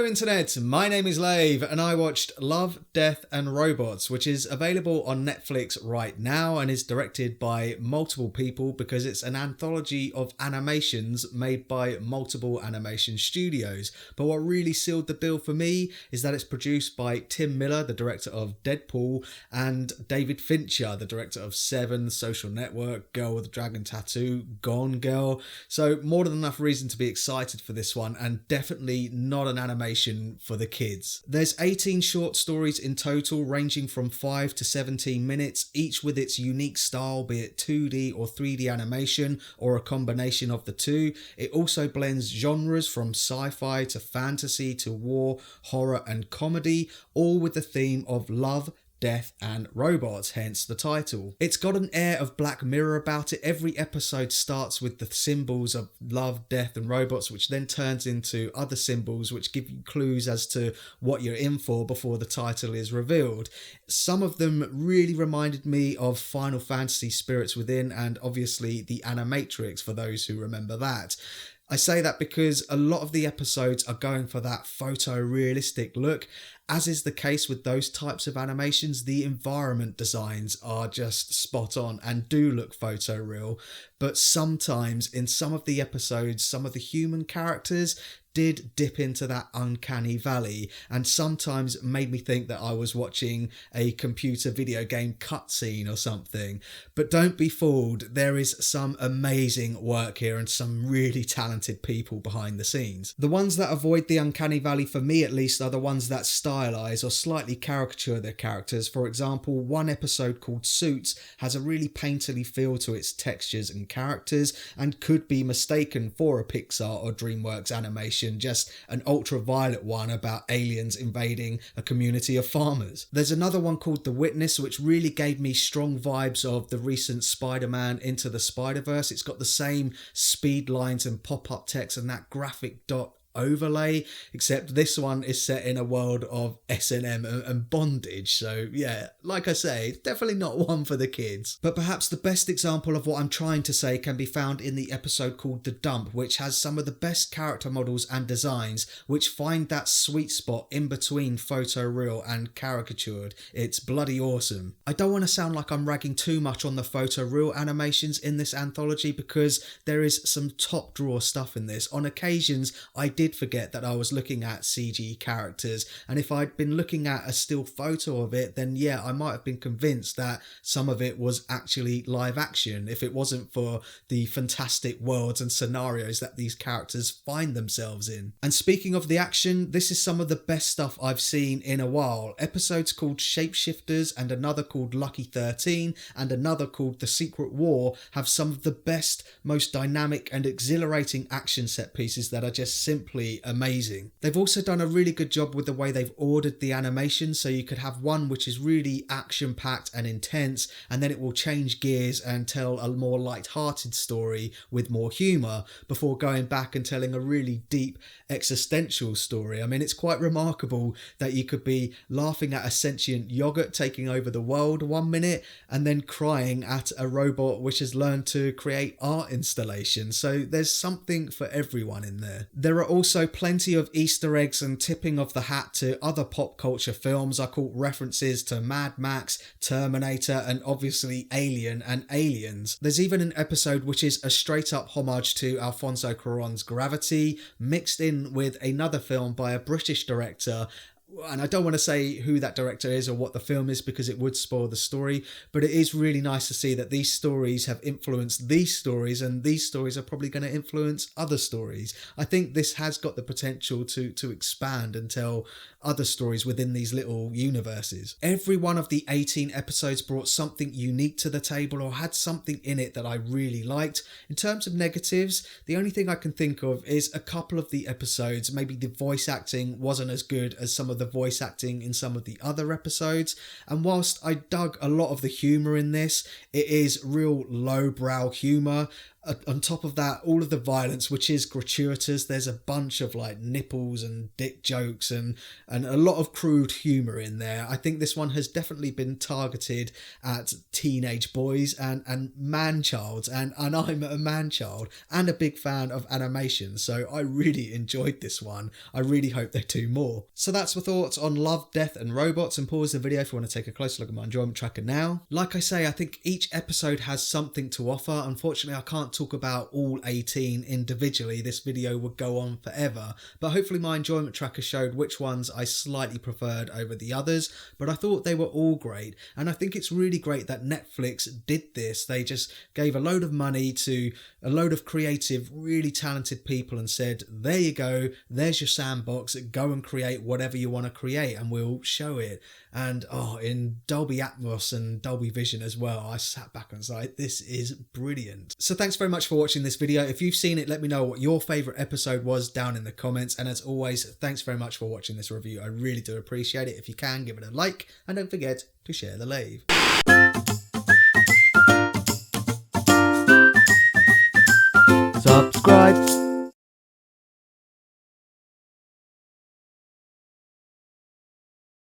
Hello Internet, my name is Lave and I watched Love, Death and Robots, which is available on Netflix right now and is directed by multiple people because it's an anthology of animations made by multiple animation studios. But what really sealed the deal for me is that it's produced by Tim Miller, the director of Deadpool, and David Fincher, the director of Seven, Social Network, Girl with a Dragon Tattoo, Gone Girl. So more than enough reason to be excited for this one, and definitely not an animation for the kids. There's 18 short stories in total, ranging from 5 to 17 minutes, each with its unique style, be it 2D or 3D animation or a combination of the two. It also blends genres from sci-fi to fantasy to war, horror and comedy, all with the theme of love, death and robots, hence the title. It's got an air of Black Mirror about it. Every episode starts with the symbols of love, death and robots, which then turns into other symbols which give you clues as to what you're in for before the title is revealed. Some of them really reminded me of Final Fantasy Spirits Within and obviously the Animatrix for those who remember that. I say that because a lot of the episodes are going for that photorealistic look. As is the case with those types of animations, the environment designs are just spot on and do look photoreal. But sometimes in some of the episodes, some of the human characters did dip into that uncanny valley and sometimes made me think that I was watching a computer video game cutscene or something. But don't be fooled, there is some amazing work here and some really talented people behind the scenes. The ones that avoid the uncanny valley, for me at least, are the ones that stylize or slightly caricature their characters. For example, one episode called Suits has a really painterly feel to its textures and characters and could be mistaken for a Pixar or DreamWorks animation, just an ultraviolet one about aliens invading a community of farmers. There's another one called The Witness, which really gave me strong vibes of the recent Spider-Man Into the Spider-Verse. It's got the same speed lines and pop-up text and that graphic dot overlay, except this one is set in a world of S&M and bondage. So yeah, like I say, it's definitely not one for the kids. But perhaps the best example of what I'm trying to say can be found in the episode called The Dump, which has some of the best character models and designs which find that sweet spot in between photoreal and caricatured. It's bloody awesome. I don't want to sound like I'm ragging too much on the photoreal animations in this anthology because there is some top drawer stuff in this. On occasions I did forget that I was looking at CG characters, and if I'd been looking at a still photo of it, then yeah, I might have been convinced that some of it was actually live action if it wasn't for the fantastic worlds and scenarios that these characters find themselves in. And speaking of the action, this is some of the best stuff I've seen in a while. Episodes called Shapeshifters and another called Lucky 13 and another called The Secret War have some of the best, most dynamic and exhilarating action set pieces that are just simply amazing. They've also done a really good job with the way they've ordered the animation, so you could have one which is really action-packed and intense, and then it will change gears and tell a more light-hearted story with more humour before going back and telling a really deep existential story. I mean, it's quite remarkable that you could be laughing at a sentient yogurt taking over the world one minute and then crying at a robot which has learned to create art installations. So there's something for everyone in there. There are also plenty of Easter eggs and tipping of the hat to other pop culture films. I caught references to Mad Max, Terminator, and obviously Alien and Aliens. There's even an episode which is a straight up homage to Alfonso Cuarón's Gravity, mixed in with another film by a British director. And I don't want to say who that director is or what the film is because it would spoil the story, but it is really nice to see that these stories have influenced these stories and these stories are probably going to influence other stories. I think this has got the potential to expand and tell other stories within these little universes. Every one of the 18 episodes brought something unique to the table or had something in it that I really liked. In terms of negatives, the only thing I can think of is a couple of the episodes, maybe the voice acting wasn't as good as some of the voice acting in some of the other episodes, and whilst I dug a lot of the humour in this, it is real lowbrow humour. On top of that, all of the violence, which is gratuitous, there's a bunch of like nipples and dick jokes and a lot of crude humour in there. I think this one has definitely been targeted at teenage boys and man-childs, and I'm a man-child and a big fan of animation, so I really enjoyed this one. I really hope they do more. So that's my thoughts on Love, Death and Robots, and pause the video if you want to take a closer look at my enjoyment tracker now. Like I say, I think each episode has something to offer. Unfortunately, I can't talk about all 18 individually. This video would go on forever, but hopefully my enjoyment tracker showed which ones I slightly preferred over the others, but I thought they were all great, and I think it's really great that Netflix did this. They just gave a load of money to a load of creative, really talented people and said, there you go, there's your sandbox, go and create whatever you want to create and we'll show it. And in Dolby Atmos and Dolby Vision as well, I sat back and was like, this is brilliant. So thanks very much for watching this video. If you've seen it, let me know what your favourite episode was down in the comments. And as always, thanks very much for watching this review. I really do appreciate it. If you can, give it a like and don't forget to share the lave. Subscribe.